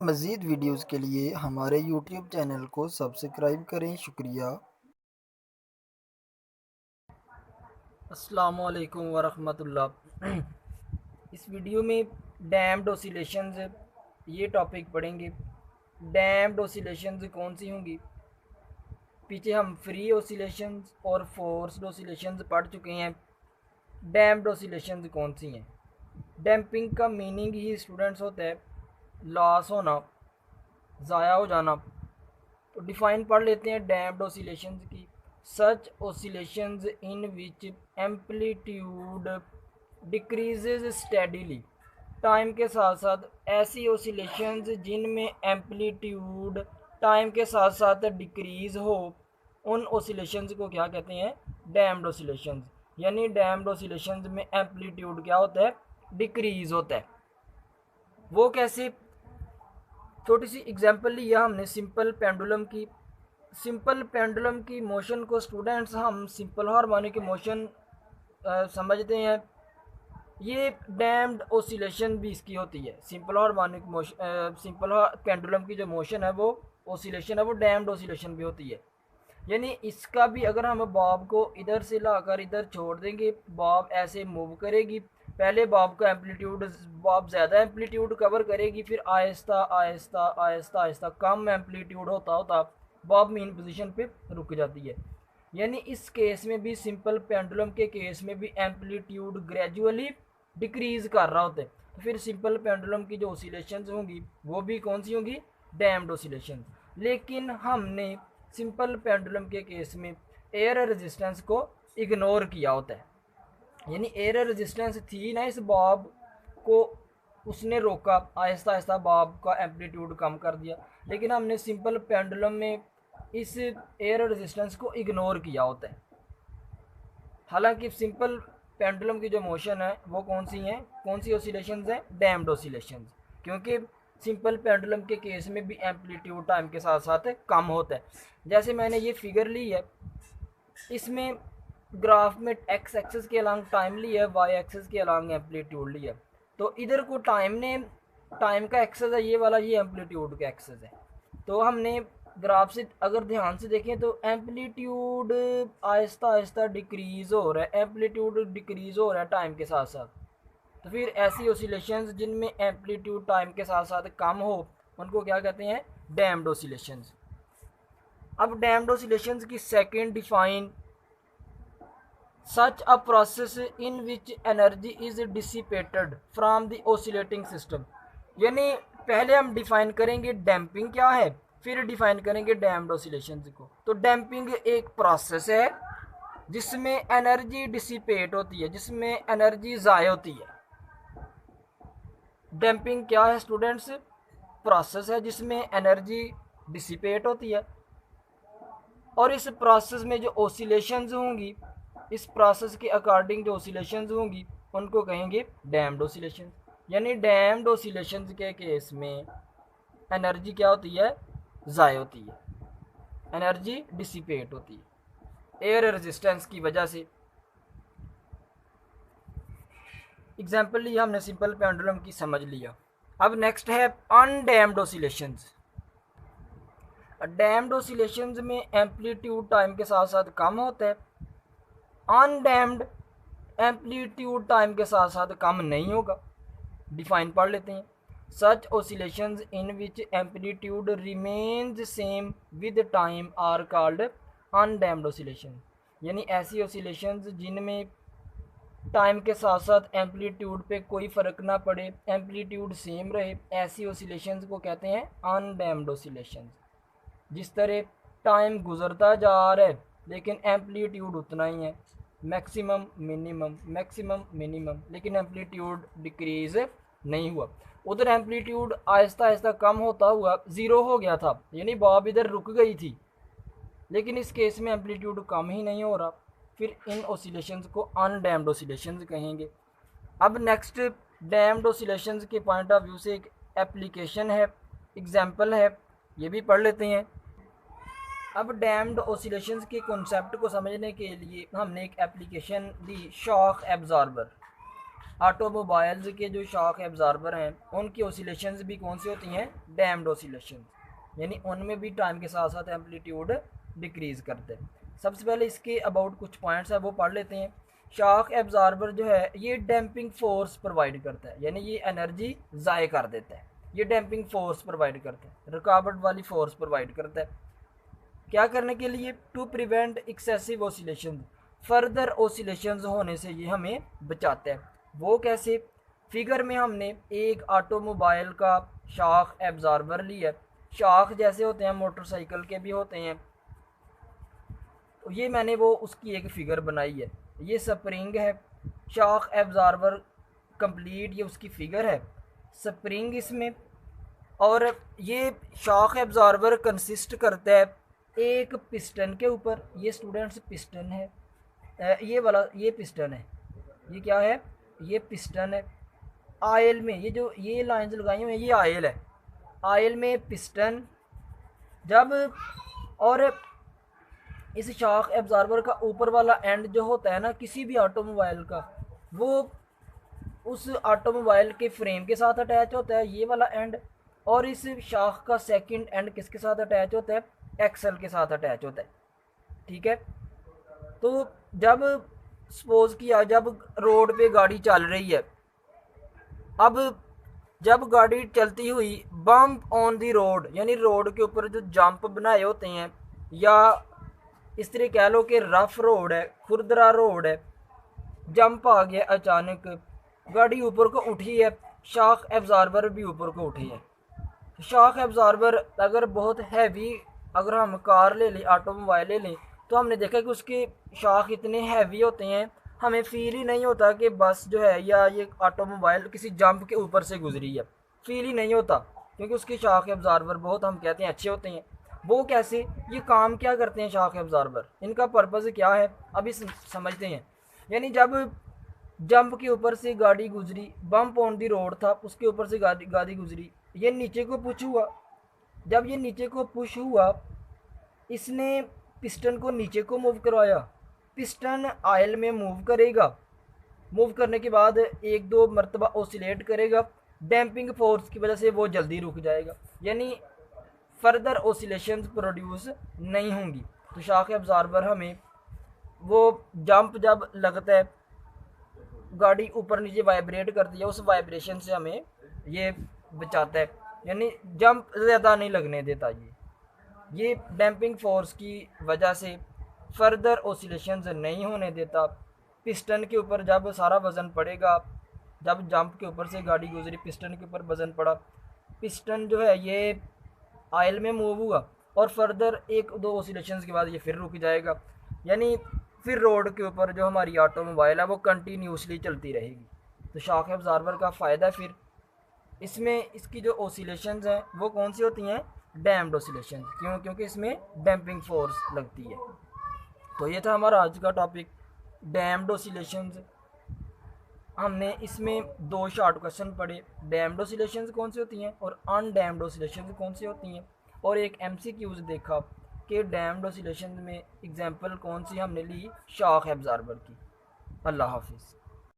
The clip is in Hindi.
मज़ीद वीडियोज़ के लिए हमारे यूट्यूब चैनल को सब्सक्राइब करें। शुक्रिया। अस्सलामुअलैकुम वरहमतुल्लाह। इस वीडियो में डैम्ड ओसिलेशंस ये टॉपिक पढ़ेंगे। डैम्ड ओसिलेशंस कौन सी होंगी? पीछे हम फ्री ओसिलेशंस और फोर्स्ड ओसिलेशंस पढ़ चुके हैं। डैम्ड ओसिलेशंस कौन सी हैं? डैम्पिंग का मीनिंग ही स्टूडेंट्स होता है लॉस होना, ज़ाया हो जाना। तो डिफाइन पढ़ लेते हैं डैम्प्ड ओसिलेशंस की। सच oscillations in which amplitude decreases steadily. Time के साथ साथ ऐसी ओसिलेशंस जिनमें एम्पलीट्यूड टाइम के साथ साथ डिक्रीज हो, उन ओसिलेशंस को क्या कहते हैं? Damped oscillations. यानी डैम्प्ड ओसिलेशंस में एम्पलीट्यूड क्या होता है? डिक्रीज होता है। वो कैसे? छोटी सी एग्जांपल लिया हमने सिंपल पेंडुलम की। सिंपल पेंडुलम की मोशन को स्टूडेंट्स हम सिंपल हार्मोनिक मोशन समझते हैं। ये डैम्ड ओसिलेशन भी इसकी होती है। Simple harmonic motion, simple pendulum की जो मोशन है वो ओसिलेशन है, वो डैम्ड ओसिलेशन भी होती है। यानी इसका भी अगर हम बॉब को इधर से लाकर इधर छोड़ देंगे, बॉब ऐसे मूव करेगी। पहले बॉब का एम्पलीट्यूड, बॉब ज़्यादा एम्पलीट्यूड कवर करेगी, फिर आहिस्ता आहिस्ता आहिस्ता आहिस्ता कम एम्पलीट्यूड होता होता बॉब मीन पोजीशन पे रुक जाती है। यानी इस केस में भी, सिंपल पेंडुलम के केस में भी एम्पलीट्यूड ग्रेजुअली डिक्रीज कर रहा होता है। तो फिर सिंपल पेंडुलम की जो ओसिलेशंस होंगी वो भी कौन सी होंगी? Damped oscillation. लेकिन हमने सिंपल पेंडुलम के केस में एयर रेजिस्टेंस को इग्नोर किया होता है। यानी एयर रेजिस्टेंस थी ना इस बॉब को, उसने रोका, आहिस्ता आहिस्ता बॉब का एम्पलीट्यूड कम कर दिया। लेकिन हमने सिंपल पेंडुलम में इस एयर रेजिस्टेंस को इग्नोर किया होता है। हालांकि सिंपल पेंडुलम की जो मोशन है वो कौन सी है? कौन सी ओसिलेशंस हैं? Damped oscillations. क्योंकि सिंपल पेंडुलम के केस में भी एम्पलीट्यूड टाइम के साथ साथ कम होता है। जैसे मैंने ये फिगर ली है, इसमें ग्राफ में एक्स एक्सेस के अलॉन्ग टाइम ली है, वाई एक्सेस के अलॉन्ग एम्पलीट्यूड लिया। तो इधर को टाइम ने, टाइम का एक्सेस है ये वाला, ये एम्पलीट्यूड का एक्सेस है। तो हमने ग्राफ से अगर ध्यान से देखें तो एम्पलीट्यूड आहिस्ता आहिस्ता डिक्रीज हो रहा है, एम्पलीट्यूड डिक्रीज हो रहा है टाइम के साथ साथ। तो फिर ऐसी ओसिलेशंस जिनमें एम्पलीट्यूड टाइम के साथ साथ कम हो, उनको क्या कहते हैं? Damped oscillations. अब डैम्ड ओसिलेशंस की second define, such a process in which energy is dissipated from the oscillating system। यानी पहले हम डिफाइन करेंगे डैम्पिंग क्या है, फिर डिफाइन करेंगे डैम्प्ड ऑसिलेशंस को। तो डैम्पिंग एक प्रोसेस है जिसमें एनर्जी डिसिपेट होती है, जिसमें एनर्जी ज़ाय होती है। डैम्पिंग क्या है स्टूडेंट्स? प्रोसेस है जिसमें एनर्जी डिसिपेट होती है। और इस प्रोसेस में जो ओसिलेशंस होंगी, इस प्रोसेस के अकॉर्डिंग जो ओसिलेशंस होंगी उनको कहेंगे डैम्ड ओसिलेशन। यानी डैम्ड ओसिलेशंस के केस में एनर्जी क्या होती है? ज़ाय होती है, एनर्जी डिसिपेट होती है एयर रेजिस्टेंस की वजह से। एग्जाम्पल लिया हमने सिंपल पेंडुलम की, समझ लिया। अब नेक्स्ट है अनडैम्ड ओसिलेशंस। डैम्ड ओसिलेशंस में एम्पलीट्यूड टाइम के साथ साथ कम होता है। अनडैम्ड एम्पलीट्यूड टाइम के साथ साथ कम नहीं होगा। डिफाइन पढ़ लेते हैं। Such oscillations in which amplitude remains same with time are called undamped oscillation. यानी ऐसी ओसिलेशंस जिनमें टाइम के साथ साथ एम्पलीट्यूड पे कोई फ़र्क ना पड़े, एम्पलीट्यूड सेम रहे, ऐसी ओसिलेशंस को कहते हैं अनडैम्ड ओसिलेशंस। जिस तरह टाइम गुजरता जा रहा है लेकिन एम्पलीट्यूड उतना ही है, मैक्सिमम मिनिमम मैक्सिमम मिनिमम, लेकिन एम्पलीट्यूड डिक्रीज नहीं हुआ। उधर एम्पलीट्यूड आहिस्ता आहिस्ता कम होता हुआ ज़ीरो हो गया था, यानी बॉब इधर रुक गई थी। लेकिन इस केस में एम्पलीट्यूड कम ही नहीं हो रहा, फिर इन ओसिलेशंस को अनडैम्ड ओसिलेशंस कहेंगे। अब नेक्स्ट डैम्ड ओसिलेशंस के पॉइंट ऑफ व्यू से एक एप्लीकेशन है, एग्जाम्पल है, ये भी पढ़ लेते हैं। अब डैम्ड ओसिलेशंस के कॉन्सेप्ट को समझने के लिए हमने एक एप्लीकेशन दी, शॉक एब्जॉर्बर। ऑटोमोबाइल्स के जो शॉक एब्जॉर्बर हैं उनकी ओसिलेशंस भी कौन सी होती हैं, डैम्ड ओसिलेशंस, यानी उनमें भी टाइम के साथ साथ एम्पलीट्यूड डिक्रीज़ करते हैं। सबसे पहले इसके अबाउट कुछ पॉइंट्स है वो पढ़ लेते हैं। शॉक एब्जॉर्बर जो है ये डैम्पिंग फोर्स प्रोवाइड करता है, यानी ये एनर्जी ज़ाय कर देता है, ये डैम्पिंग फोर्स प्रोवाइड करता है, रुकावट वाली फोर्स प्रोवाइड करता है। क्या करने के लिए, to prevent excessive oscillation, further oscillations होने से ये हमें बचाता है। वो कैसे, फिगर में हमने एक ऑटोमोबाइल का शॉक एब्जॉर्बर लिया, शॉक जैसे होते हैं मोटरसाइकिल के भी होते हैं, तो ये मैंने वो उसकी एक फ़िगर बनाई है। ये स्प्रिंग है, शॉक एब्जॉर्बर कंप्लीट, ये उसकी फ़िगर है, स्प्रिंग इसमें, और ये शॉक एब्जॉर्बर कंसिस्ट करता है एक पिस्टन के ऊपर। ये स्टूडेंट्स पिस्टन है, ये वाला ये पिस्टन है, ये क्या है, ये पिस्टन है। आयल में ये जो ये लाइंस लगाई हुई हैं ये आयल है, आयल में पिस्टन जब, और इस शॉक एब्जॉर्बर का ऊपर वाला एंड जो होता है ना किसी भी ऑटोमोबाइल का, वो उस ऑटोमोबाइल के फ्रेम के साथ अटैच होता है ये वाला एंड, और इस शॉक का सेकंड एंड किसके साथ अटैच होता है, एक्सल के साथ अटैच होता है। ठीक है, तो जब सपोज किया जब रोड पे गाड़ी चल रही है, अब जब गाड़ी चलती हुई बम्प ऑन दी रोड, यानी रोड के ऊपर जो जंप बनाए होते हैं, या इस तरह कह लो कि रफ रोड है, खुरदरा रोड है, जंप आ गया अचानक, गाड़ी ऊपर को उठी है, शॉक एब्जॉर्बर भी ऊपर को उठी है। शॉक एब्जॉर्बर अगर बहुत हैवी, अगर हम कार ले लें, ऑटोमोबाइल ले लें, तो हमने देखा कि उसके शॉक इतने हैवी होते हैं हमें फील ही नहीं होता कि बस जो है या ये ऑटोमोबाइल किसी जंप के ऊपर से गुजरी है, फील ही नहीं होता, क्योंकि उसके शॉक एब्जॉर्बर बहुत, हम कहते हैं, अच्छे होते हैं। वो कैसे, ये काम क्या करते हैं शॉक एब्जॉर्बर, इनका पर्पज़ क्या है अभी समझते हैं। यानी जब जंप के ऊपर से गाड़ी गुजरी, बम्प ऑन दी रोड था, उसके ऊपर से गाड़ी गुजरी, ये नीचे को पुश हुआ, जब ये नीचे को पुश हुआ, इसने पिस्टन को नीचे को मूव करवाया, पिस्टन आयल में मूव करेगा, मूव करने के बाद एक दो मरतबा ओसिलेट करेगा, डैम्पिंग फोर्स की वजह से वो जल्दी रुक जाएगा, यानी फर्दर ओसिलेशंस प्रोड्यूस नहीं होंगी। तो शॉक एब्जॉर्बर हमें वो जंप जब लगता है, गाड़ी ऊपर नीचे वाइब्रेट करती है, उस वाइब्रेशन से हमें ये बचाता है, यानी जंप ज़्यादा नहीं लगने देता। ये डैम्पिंग फोर्स की वजह से फर्दर ओसिलेशंस नहीं होने देता। पिस्टन के ऊपर जब सारा वज़न पड़ेगा, जब जंप के ऊपर से गाड़ी गुजरी, पिस्टन के ऊपर वज़न पड़ा, पिस्टन जो है ये आयल में मूव हुआ, और फर्दर एक दो ओसिलेशंस के बाद ये फिर रुक जाएगा, यानी फिर रोड के ऊपर जो हमारी ऑटोमोबाइल है वो कंटिन्यूसली चलती रहेगी। तो शॉक एब्जॉर्बर का फ़ायदा फिर इसमें, इसकी जो ओसिलेशंस हैं वो कौन सी होती हैं, डैम्ड ओसिलेशंस, क्यों, क्योंकि इसमें डैम्पिंग फोर्स लगती है। तो ये था हमारा आज का टॉपिक, डैम्ड ओसिलेशंस। हमने इसमें दो शॉर्ट क्वेश्चन पढ़े, डैम्ड ओसिलेशंस कौन सी होती हैं और अनडैम्ड ओसिलेशंस कौन सी होती हैं, और एक एमसीक्यूज़ देखा कि डैम्ड ओसिलेशंस में एग्जांपल कौन सी हमने ली, शॉक एब्जॉर्बर की। अल्लाह हाफिज़।